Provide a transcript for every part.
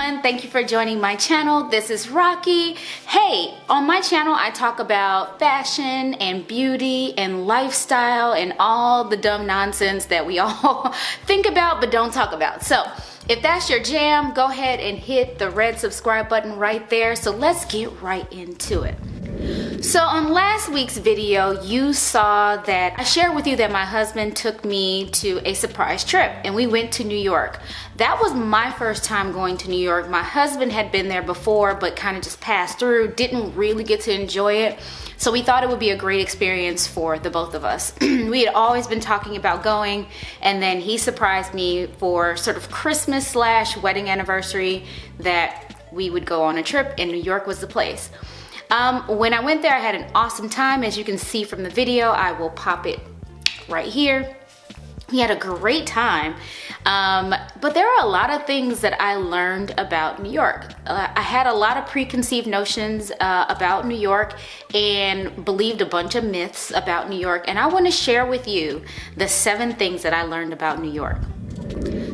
everyone, thank you for joining my channel. This is Rocky. Hey, on my channel I talk about fashion and beauty and lifestyle and all the dumb nonsense that we all think about but don't talk about. So if that's your jam, go ahead and hit the red subscribe button right there. So let's get right into it. So on last week's video, you saw that I shared with you that my husband took me to a surprise trip and we went to New York. That was my first time going to New York. My husband had been there before, but kind of just passed through, didn't really get to enjoy it. So we thought it would be a great experience for the both of us. We had always been talking about going, and then he surprised me for sort of Christmas / wedding anniversary that we would go on a trip, and New York was the place. When I went there, I had an awesome time. As you can see from the video, I will pop it right here. We had a great time, but there are a lot of things that I learned about New York. I had a lot of preconceived notions about New York and believed a bunch of myths about New York, and I want to share with you the 7 things that I learned about New York.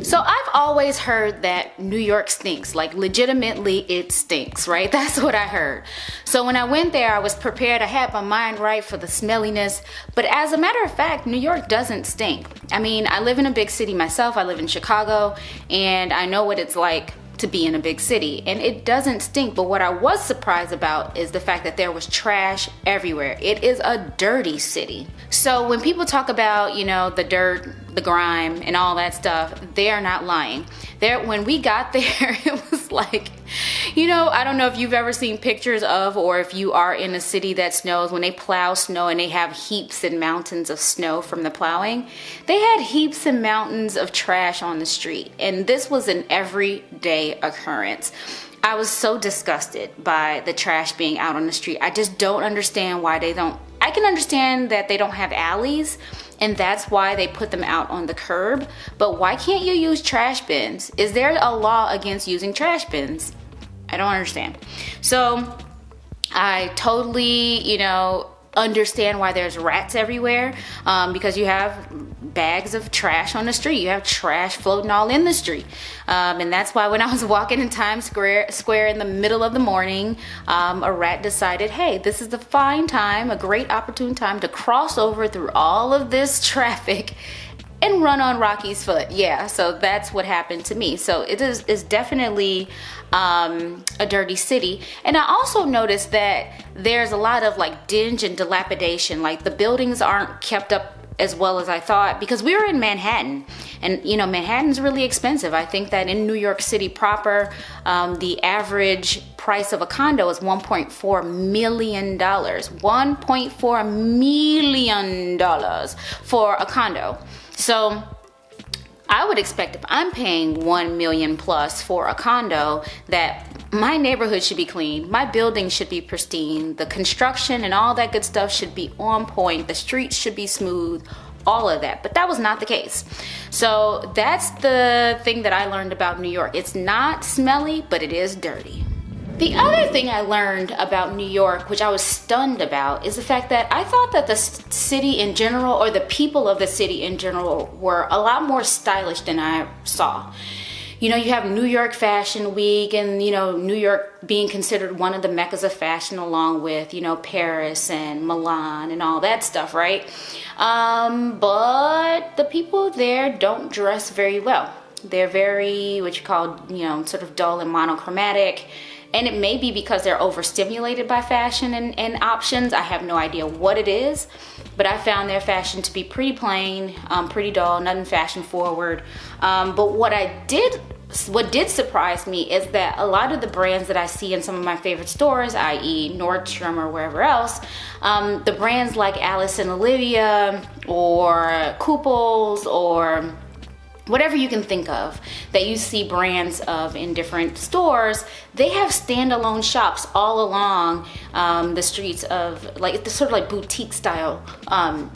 So I've always heard that New York stinks, like legitimately it stinks, right? That's what I heard. So when I went there, I was prepared. I had my mind right for the smelliness. But as a matter of fact, New York doesn't stink. I mean, I live in a big city myself. I live in Chicago, and I know what it's like to be in a big city, and it doesn't stink. But what I was surprised about is the fact that there was trash everywhere. It is a dirty city. So when people talk about, you know, the dirt, the grime, and all that stuff, they are not lying. When we got there, it was like, you know, I don't know if you've ever seen pictures of, or if you are in a city that snows, when they plow snow and they have heaps and mountains of snow from the plowing. They had heaps and mountains of trash on the street, and this was an everyday occurrence. I was so disgusted by the trash being out on the street. I just don't understand why they don't. I can understand that they don't have alleys, and that's why they put them out on the curb, but why can't you use trash bins? Is there a law against using trash bins? I don't understand. So I totally, you know, understand why there's rats everywhere, because you have bags of trash on the street. You have trash floating all in the street. And that's why when I was walking in Times Square in the middle of the morning, a rat decided, hey, this is the fine time, a great opportune time to cross over through all of this traffic and run on Rocky's foot. Yeah, so that's what happened to me. So it's definitely a dirty city. And I also noticed that there's a lot of like dinge and dilapidation. Like the buildings aren't kept up as well as I thought, because we were in Manhattan, and you know, Manhattan's really expensive. I think that in New York City proper, the average price of a condo is $1.4 million. $1.4 million for a condo. So I would expect if I'm paying $1 million plus for a condo, that my neighborhood should be clean, my building should be pristine, the construction and all that good stuff should be on point, the streets should be smooth, all of that. But that was not the case. So that's the thing that I learned about New York. It's not smelly, but it is dirty. The other thing I learned about New York, which I was stunned about, is the fact that I thought that the city in general, or the people of the city in general, were a lot more stylish than I saw. You know, you have New York Fashion Week, and, you know, New York being considered one of the meccas of fashion, along with, you know, Paris and Milan and all that stuff, right? But the people there don't dress very well. They're very, what you call, you know, sort of dull and monochromatic. And it may be because they're overstimulated by fashion and options. I have no idea what it is, but I found their fashion to be pretty plain, pretty dull, nothing fashion forward. But what did surprise me is that a lot of the brands that I see in some of my favorite stores, i.e. Nordstrom or wherever else, the brands like Alice and Olivia or Kooples or whatever you can think of that you see brands of in different stores, they have standalone shops all along the streets of, like, the sort of like boutique style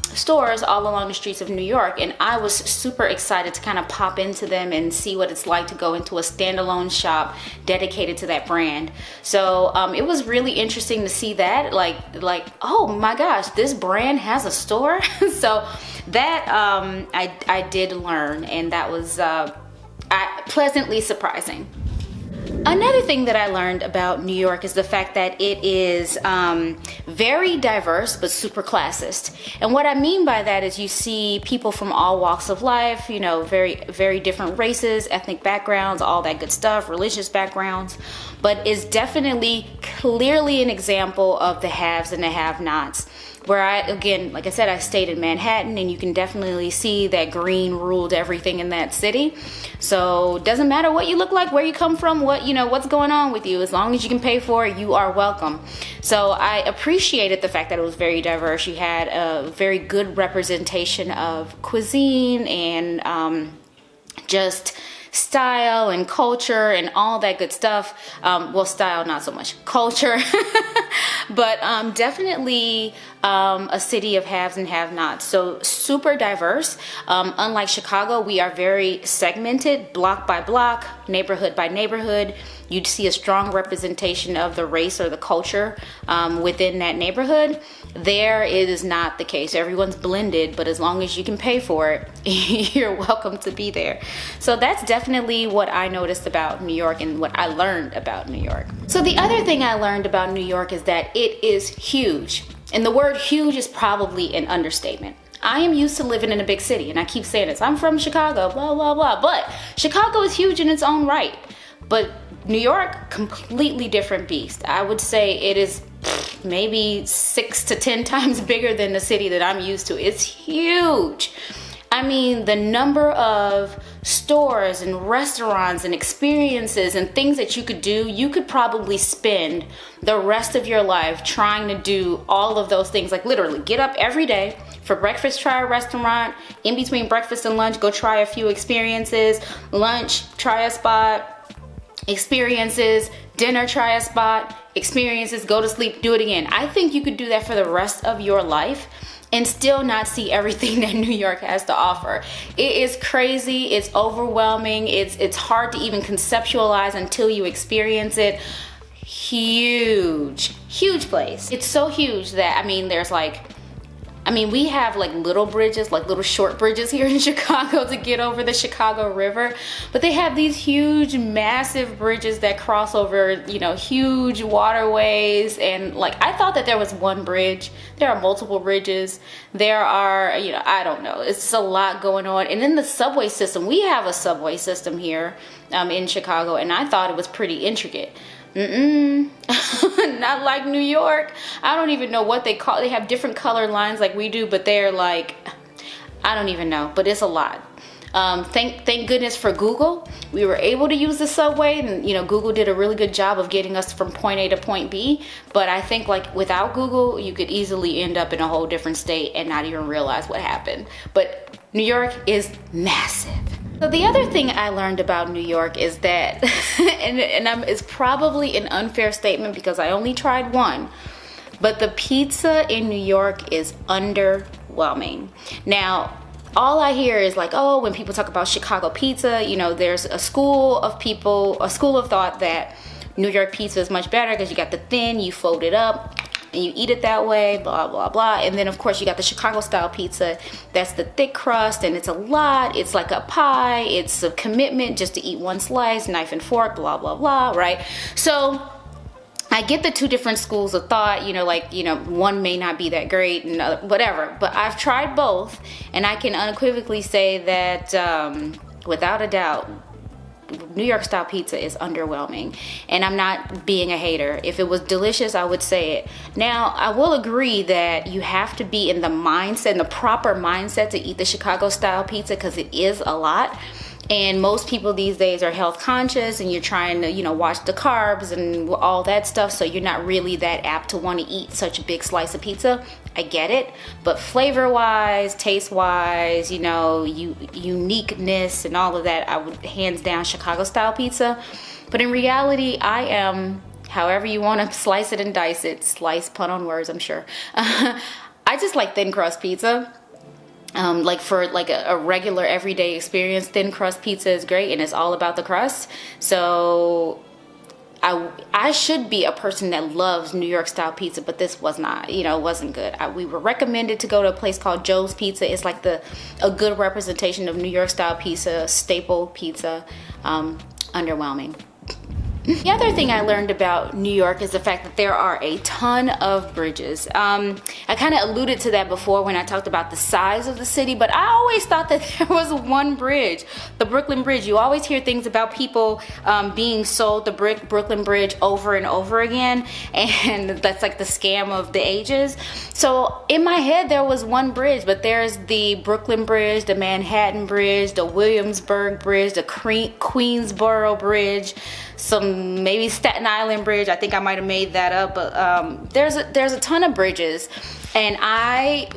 stores all along the streets of New York. And I was super excited to kind of pop into them and see what it's like to go into a standalone shop dedicated to that brand. So it was really interesting to see that, like, oh my gosh, this brand has a store. So that I did learn, and that was pleasantly surprising. Another thing that I learned about New York is the fact that it is very diverse but super classist. And what I mean by that is you see people from all walks of life, you know, very different races, ethnic backgrounds, all that good stuff, religious backgrounds, but is definitely clearly an example of the haves and the have-nots. Where again, like I said, I stayed in Manhattan, and you can definitely see that green ruled everything in that city. So it doesn't matter what you look like, where you come from, what's going on with you. As long as you can pay for it, you are welcome. So I appreciated the fact that it was very diverse. You had a very good representation of cuisine and just style and culture and all that good stuff. Well, style, not so much. Culture. But definitely a city of haves and have-nots. So super diverse. Unlike Chicago, we are very segmented, block by block, neighborhood by neighborhood. You'd see a strong representation of the race or the culture within that neighborhood. There, it is not the case. Everyone's blended, but as long as you can pay for it, you're welcome to be there. So that's definitely what I noticed about New York and what I learned about New York. So the other thing I learned about New York is that it is huge. And the word huge is probably an understatement. I am used to living in a big city, and I keep saying this. I'm from Chicago, blah, blah, blah. But Chicago is huge in its own right. But New York, completely different beast. I would say it is maybe 6 to 10 times bigger than the city that I'm used to. It's huge. I mean, the number of stores and restaurants and experiences and things that you could do, you could probably spend the rest of your life trying to do all of those things. Like literally get up every day for breakfast, try a restaurant, in between breakfast and lunch, go try a few experiences, lunch, try a spot, experiences, dinner, try a spot, experiences, go to sleep, do it again. I think you could do that for the rest of your life and still not see everything that New York has to offer. It is crazy, it's overwhelming, it's hard to even conceptualize until you experience it. Huge place. It's so huge that, we have like little bridges, like little short bridges here in Chicago to get over the Chicago River, but they have these huge, massive bridges that cross over, huge waterways. And like, I thought that there was one bridge. There are multiple bridges. There are, I don't know. It's just a lot going on. And then the subway system, we have a subway system here in Chicago, and I thought it was pretty intricate. Not like New York. I don't even know what they call it. They have different color lines like we do, but they're like, I don't even know, but it's a lot. Thank goodness for Google. We were able to use the subway, and Google did a really good job of getting us from point A to point B. But I think like without Google, you could easily end up in a whole different state and not even realize what happened. But New York is massive. So the other thing I learned about New York is that, it's probably an unfair statement because I only tried one, but the pizza in New York is underwhelming. Now, all I hear is like, oh, when people talk about Chicago pizza, there's a school of thought that New York pizza is much better because you got the thin, you fold it up, and you eat it that way, blah, blah, blah. And then, of course, you got the Chicago style pizza. That's the thick crust, and it's a lot. It's like a pie. It's a commitment just to eat one slice, knife and fork, blah, blah, blah, right? So I get the two different schools of thought, one may not be that great and whatever. But I've tried both, and I can unequivocally say that without a doubt, New York style pizza is underwhelming, and I'm not being a hater. If it was delicious, I would say it. Now, I will agree that you have to be in the mindset, in the proper mindset to eat the Chicago style pizza because it is a lot. And most people these days are health conscious, and you're trying to, watch the carbs and all that stuff. So you're not really that apt to want to eat such a big slice of pizza. I get it. But flavor wise, taste wise, uniqueness and all of that, I would hands down Chicago style pizza. But in reality, I am, however you want to slice it and dice it, slice, pun on words, I'm sure. I just like thin crust pizza. Like for like a regular everyday experience, thin crust pizza is great, and it's all about the crust. So I should be a person that loves New York style pizza, but this was not, it wasn't good. We were recommended to go to a place called Joe's Pizza. It's like a good representation of New York style pizza, staple pizza. Underwhelming. The other thing I learned about New York is the fact that there are a ton of bridges. I kind of alluded to that before when I talked about the size of the city, but I always thought that there was one bridge, the Brooklyn Bridge. You always hear things about people being sold the Brooklyn Bridge over and over again, and that's like the scam of the ages. So in my head there was one bridge, but there's the Brooklyn Bridge, the Manhattan Bridge, the Williamsburg Bridge, the Queensboro Bridge, some maybe Staten Island Bridge. I think I might have made that up, but there's a ton of bridges, and I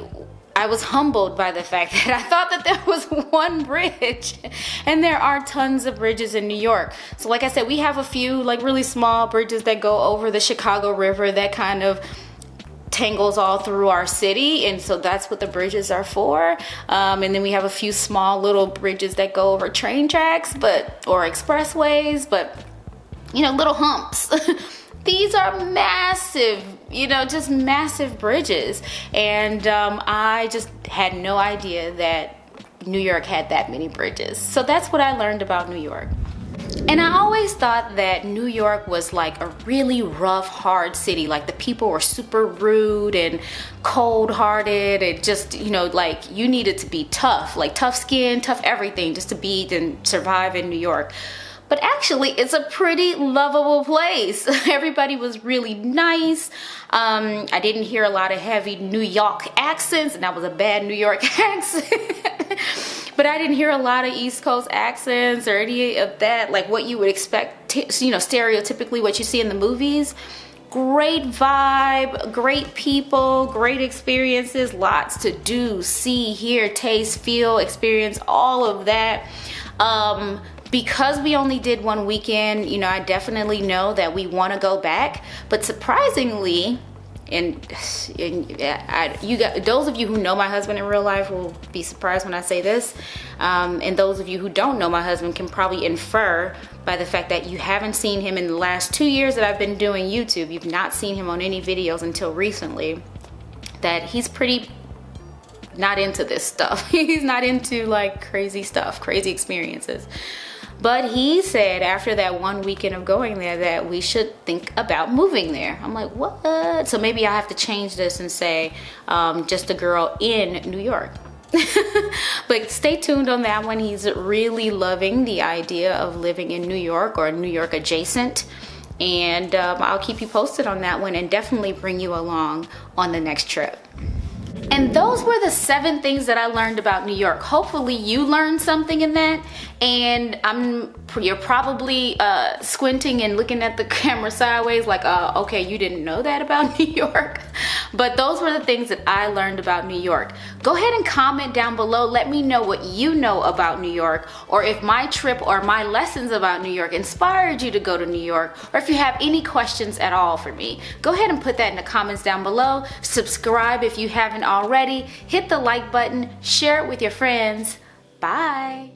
was humbled by the fact that I thought that there was one bridge, and there are tons of bridges in New York. So like I said, we have a few like really small bridges that go over the Chicago River that kind of tangles all through our city, and so that's what the bridges are for. And then we have a few small little bridges that go over train tracks or expressways, but you know, little humps. These are massive, you know, just massive bridges. And I just had no idea that New York had that many bridges. So that's what I learned about New York. And I always thought that New York was like a really rough, hard city. Like the people were super rude and cold-hearted, and just, you know, like you needed to be tough, like tough skin, tough everything just to be and survive in New York. But actually, it's a pretty lovable place. Everybody was really nice. I didn't hear a lot of heavy New York accents, and that was a bad New York accent. But I didn't hear a lot of East Coast accents or any of that, like what you would expect, you know, stereotypically what you see in the movies. Great vibe, great people, great experiences, lots to do, see, hear, taste, feel, experience, all of that. Because we only did one weekend, you know, I definitely know that we want to go back. But surprisingly, and those of you who know my husband in real life will be surprised when I say this. And those of you who don't know my husband can probably infer by the fact that you haven't seen him in the last 2 years that I've been doing YouTube. You've not seen him on any videos until recently. That he's pretty not into this stuff. He's not into like crazy stuff, crazy experiences. But he said after that one weekend of going there that we should think about moving there. I'm like, what? So maybe I have to change this and say just a girl in New York. But stay tuned on that one. He's really loving the idea of living in New York or New York adjacent. And I'll keep you posted on that one and definitely bring you along on the next trip. And those were the 7 things that I learned about New York. Hopefully you learned something in that, and you're probably squinting and looking at the camera sideways like, okay, you didn't know that about New York. But those were the things that I learned about New York. Go ahead and comment down below. Let me know what you know about New York, or if my trip or my lessons about New York inspired you to go to New York, or if you have any questions at all for me. Go ahead and put that in the comments down below. Subscribe if you haven't already. Hit the like button. Share it with your friends. Bye.